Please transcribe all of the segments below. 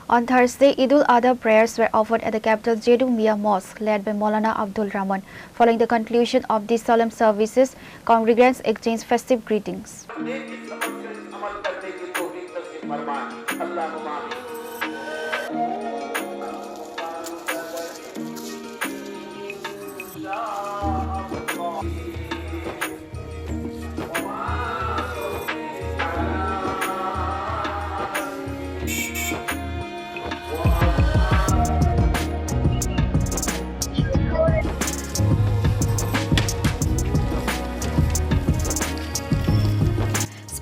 On Thursday, Eid al-Adha prayers were offered at the capital Jeddah Mia Mosque, led by Maulana Abdul Rahman. Following the conclusion of these solemn services, congregants exchanged festive greetings.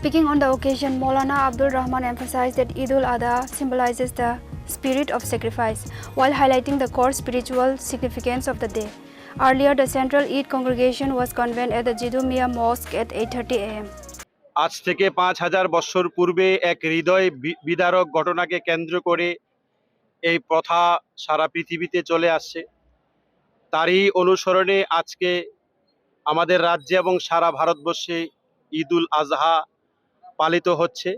Speaking on the occasion, Maulana Abdul Rahman emphasized that Eid al-Adha symbolizes the spirit of sacrifice, while highlighting the core spiritual significance of the day. Earlier, the Central Eid congregation was convened at the Jeddah Mia Mosque at 8:30 a.m. আজ থেকে ৫,০০০ বছর পূর্বে এক হৃদয় বিদারক ঘটনাকে কেন্দ্র করে এই প্রথা সারা পৃথিবীতে চলে আসছে। তারই অনুসরণে আজকে আমাদের রাজ্যে এবং সারা ভারতবর্ষে ঈদ উল আজহা পালিত হচ্ছে।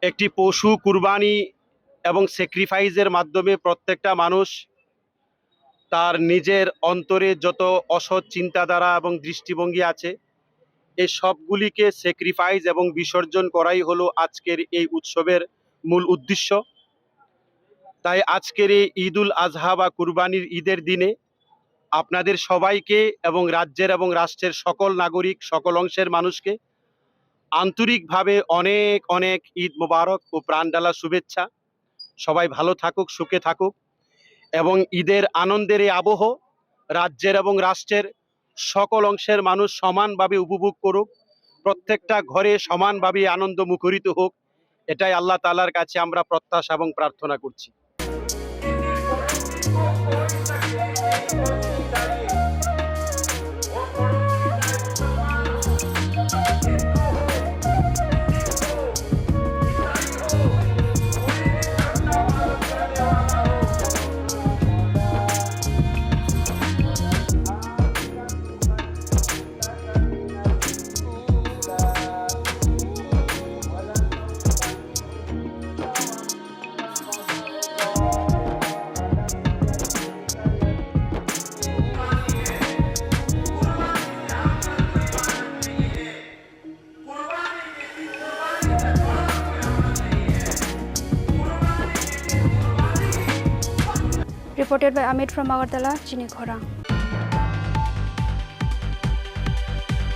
একটি পশু কুরবানি এবং স্যাক্রিফাইসের মাধ্যমে প্রত্যেকটা মানুষ তার নিজের অন্তরে যত অসৎ চিন্তাধারা এবং দৃষ্টিভঙ্গি আছে এই সবগুলিকে স্যাক্রিফাইস এবং বিসর্জন করাই হলো আজকের এই উৎসবের মূল উদ্দেশ্য। তাই আজকের এই ঈদ উল আজহা বা কুরবানির ঈদের দিনে আপনাদের সবাইকে এবং রাজ্যের এবং রাষ্ট্রের সকল নাগরিক সকল অংশের মানুষকে আন্তরিকভাবে অনেক অনেক ঈদ মোবারক ও প্রাণঢালা শুভেচ্ছা। সবাই ভালো থাকুক, সুখে থাকুক এবং ঈদের আনন্দের এই আবহ রাজ্যের এবং রাষ্ট্রের সকল অংশের মানুষ সমানভাবে উপভোগ করুক, প্রত্যেকটা ঘরে সমানভাবে আনন্দ মুখরিত হোক, এটাই আল্লাহ তাআলার কাছে আমরা প্রত্যাশা এবং প্রার্থনা করছি। Reported by Amit from Agartala, Chini Khora.